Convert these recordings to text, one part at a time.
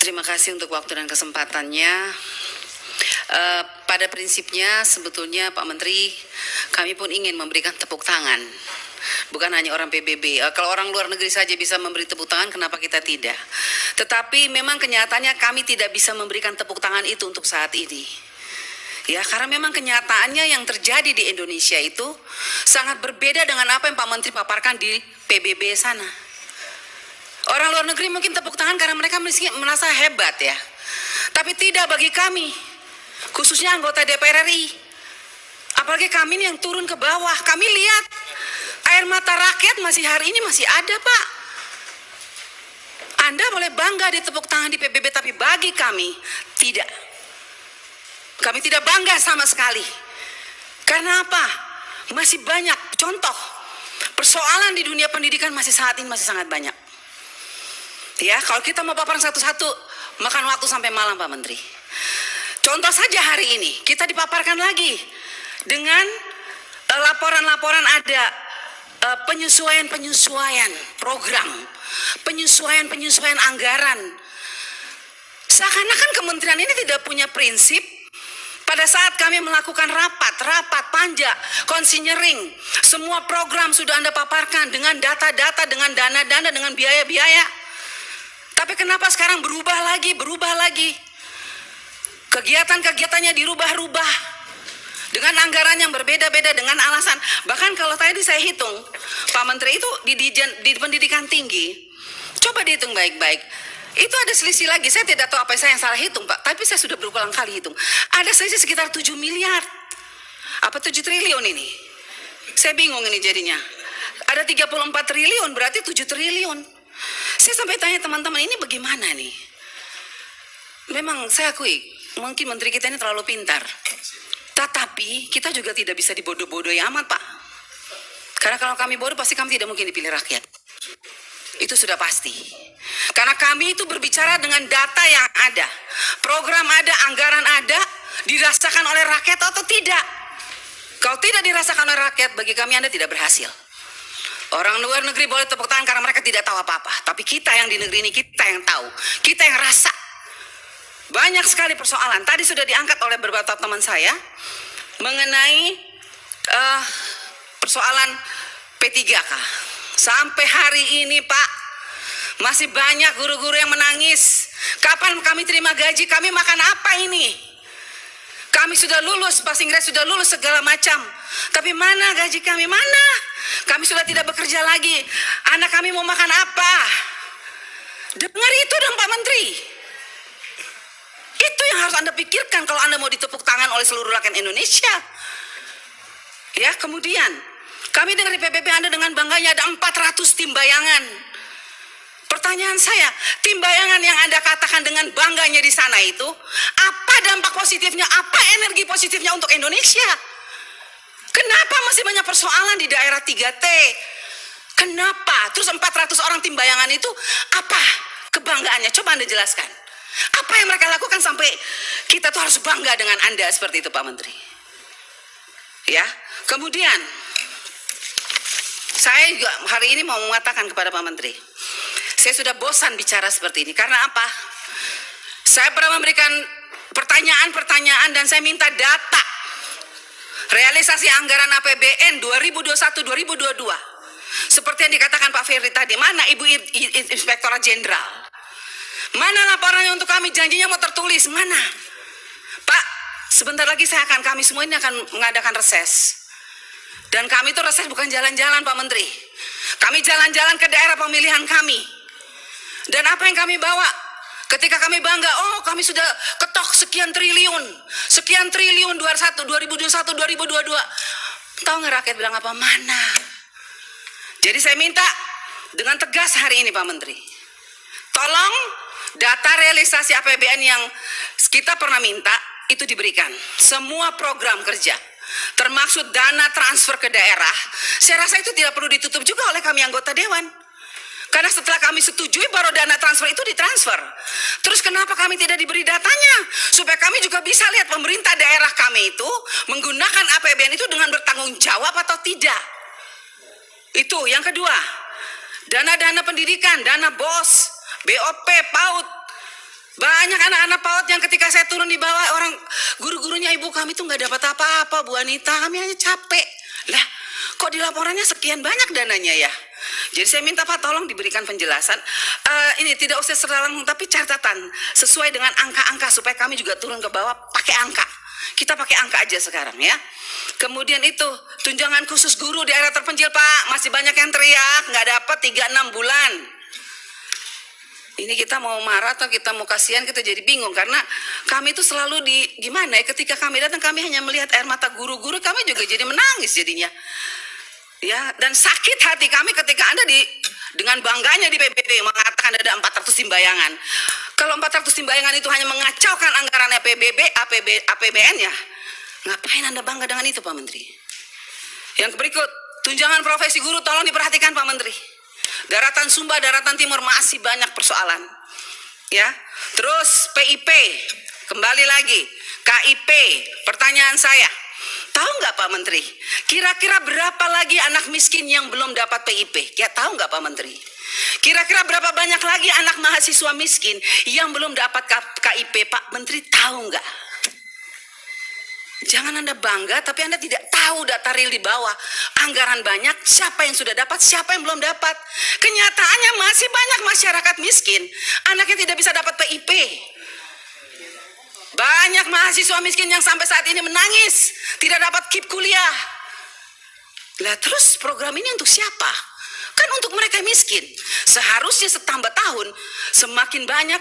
Terima kasih untuk waktu dan kesempatannya. Pada prinsipnya sebetulnya Pak Menteri, kami pun ingin memberikan tepuk tangan. Bukan hanya orang PBB. Kalau orang luar negeri saja bisa memberi tepuk tangan, kenapa kita tidak? Tetapi memang kenyataannya kami tidak bisa memberikan tepuk tangan itu untuk saat ini. Ya, karena memang kenyataannya yang terjadi di Indonesia itu sangat berbeda dengan apa yang Pak Menteri paparkan di PBB sana. Orang luar negeri mungkin tepuk tangan karena mereka merasa hebat ya. Tapi tidak bagi kami, khususnya anggota DPR RI. Apalagi kami yang turun ke bawah, kami lihat air mata rakyat masih hari ini masih ada, Pak. Anda boleh bangga ditepuk tangan di PBB, tapi bagi kami tidak. Kami tidak bangga sama sekali. Karena apa? Masih banyak contoh persoalan di dunia pendidikan masih saat ini masih sangat banyak. Ya, kalau kita mau paparan satu-satu makan waktu sampai malam, Pak Menteri. Contoh saja hari ini kita dipaparkan lagi dengan laporan-laporan ada penyesuaian program, penyesuaian anggaran. Seakan-akan kementerian ini tidak punya prinsip. Pada saat kami melakukan rapat panja, konsinyering, semua program sudah Anda paparkan dengan data-data, dengan dana-dana, dengan biaya-biaya. Tapi kenapa sekarang berubah lagi? Kegiatan-kegiatannya dirubah-rubah dengan anggaran yang berbeda-beda, dengan alasan. Bahkan kalau tadi saya hitung, Pak Menteri itu di pendidikan tinggi, coba dihitung baik-baik. Itu ada selisih lagi, saya tidak tahu apa saya yang salah hitung, Pak. Tapi saya sudah berulang kali hitung. Ada selisih sekitar 7 miliar. Apa 7 triliun ini? Saya bingung ini jadinya. Ada 34 triliun, berarti 7 triliun. Saya sampai tanya teman-teman, ini bagaimana nih? Memang saya akui, mungkin menteri kita ini terlalu pintar. Tetapi kita juga tidak bisa dibodoh-bodohi amat, Pak. Karena kalau kami bodoh, pasti kami tidak mungkin dipilih rakyat. Itu sudah pasti. Karena kami itu berbicara dengan data yang ada. Program ada, anggaran ada, dirasakan oleh rakyat atau tidak. Kalau tidak dirasakan oleh rakyat, bagi kami Anda tidak berhasil. Orang luar negeri boleh tepuk tangan karena mereka tidak tahu apa-apa. Tapi kita yang di negeri ini, kita yang tahu. Kita yang rasa. Banyak sekali persoalan. Tadi sudah diangkat oleh beberapa teman saya mengenai persoalan P3K. Sampai hari ini, Pak, masih banyak guru-guru yang menangis. Kapan kami terima gaji? Kami makan apa ini? Kami sudah lulus, passing grade sudah lulus segala macam. Tapi mana gaji kami? Mana? Kami sudah tidak bekerja lagi. Anak kami mau makan apa? Dengar itu dong, Pak Menteri. Itu yang harus Anda pikirkan kalau Anda mau ditepuk tangan oleh seluruh rakyat Indonesia. Ya, kemudian kami dengar di PBB Anda dengan bangganya ada 400 tim bayangan. Pertanyaan saya, tim bayangan yang Anda katakan dengan bangganya di sana itu, apa dampak positifnya, apa energi positifnya untuk Indonesia? Kenapa masih banyak persoalan di daerah 3T? Kenapa? Terus 400 orang tim bayangan itu, apa kebanggaannya? Coba Anda jelaskan. Apa yang mereka lakukan sampai kita tuh harus bangga dengan Anda seperti itu, Pak Menteri? Ya, kemudian saya juga hari ini mau mengatakan kepada Pak Menteri, saya sudah bosan bicara seperti ini. Karena apa? Saya pernah memberikan pertanyaan-pertanyaan dan saya minta data realisasi anggaran APBN 2021-2022. Seperti yang dikatakan Pak Ferry tadi, mana Ibu Inspektorat Jenderal? Mana laporannya untuk kami? Janjinya mau tertulis, mana? Pak, sebentar lagi kami semua ini akan mengadakan reses. Dan kami itu reses bukan jalan-jalan, Pak Menteri. Kami jalan-jalan ke daerah pemilihan kami. Dan apa yang kami bawa? Ketika kami bangga, oh kami sudah ketok sekian triliun 2021, 2022. Tahu nggak rakyat bilang apa? Mana? Jadi saya minta dengan tegas hari ini, Pak Menteri, tolong data realisasi APBN yang kita pernah minta itu diberikan. Semua program kerja, termasuk dana transfer ke daerah, saya rasa itu tidak perlu ditutup juga oleh kami anggota Dewan. Karena setelah kami setujui baru dana transfer itu ditransfer. Terus kenapa kami tidak diberi datanya? Supaya kami juga bisa lihat pemerintah daerah kami itu menggunakan APBN itu dengan bertanggung jawab atau tidak. Itu yang kedua. Dana-dana pendidikan, dana BOS, BOP, PAUD. Banyak anak-anak PAUD yang ketika saya turun di bawah, orang guru-gurunya, ibu kami tuh nggak dapat apa-apa Bu Anita, kami hanya capek. Lah, kok di laporannya sekian banyak dananya ya? Jadi saya minta Pak tolong diberikan penjelasan. Ini tidak usah secara langsung, tapi catatan sesuai dengan angka-angka supaya kami juga turun ke bawah pakai angka. Kita pakai angka aja sekarang ya. Kemudian itu tunjangan khusus guru di area terpencil Pak, masih banyak yang teriak nggak dapat 3-6 bulan. Ini kita mau marah atau kita mau kasihan, kita jadi bingung karena kami itu selalu gimana ya, ketika kami datang kami hanya melihat air mata guru-guru, kami juga jadi menangis jadinya. Ya, dan sakit hati kami ketika Anda dengan bangganya di PBB mengatakan ada 400 timbayangan. Kalau 400 timbayangan itu hanya mengacaukan anggarannya PBB, APBN ya, ngapain Anda bangga dengan itu Pak Menteri? Yang berikut, tunjangan profesi guru tolong diperhatikan Pak Menteri. Daratan Sumba, Daratan Timur masih banyak persoalan. Ya. Terus PIP, kembali lagi KIP. Pertanyaan saya, tahu nggak Pak Menteri? Kira-kira berapa lagi anak miskin yang belum dapat PIP? Ya tahu nggak Pak Menteri? Kira-kira berapa banyak lagi anak mahasiswa miskin yang belum dapat KIP? Pak Menteri tahu nggak? Jangan Anda bangga, tapi Anda tidak tahu data real di bawah. Anggaran banyak, siapa yang sudah dapat, siapa yang belum dapat. Kenyataannya masih banyak masyarakat miskin, anaknya tidak bisa dapat PIP. Banyak mahasiswa miskin yang sampai saat ini menangis, tidak dapat KIP kuliah. Lah terus program ini untuk siapa? Kan untuk mereka miskin. Seharusnya setambah tahun semakin banyak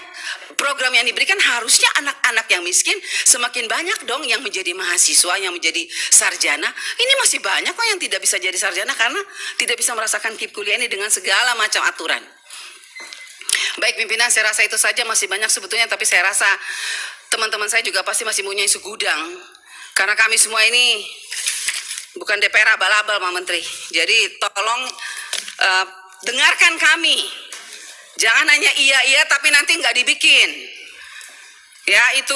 program yang diberikan, harusnya anak-anak yang miskin semakin banyak dong yang menjadi mahasiswa, yang menjadi sarjana. Ini masih banyak kok yang tidak bisa jadi sarjana karena tidak bisa merasakan KIP kuliah ini dengan segala macam aturan. Baik pimpinan, saya rasa itu saja, masih banyak sebetulnya, tapi saya rasa teman-teman saya juga pasti masih punya isu gudang. Karena kami semua ini bukan DPR abal-abal Pak Menteri. Jadi tolong dengarkan kami. Jangan hanya iya-iya tapi nanti nggak dibikin. Ya itu.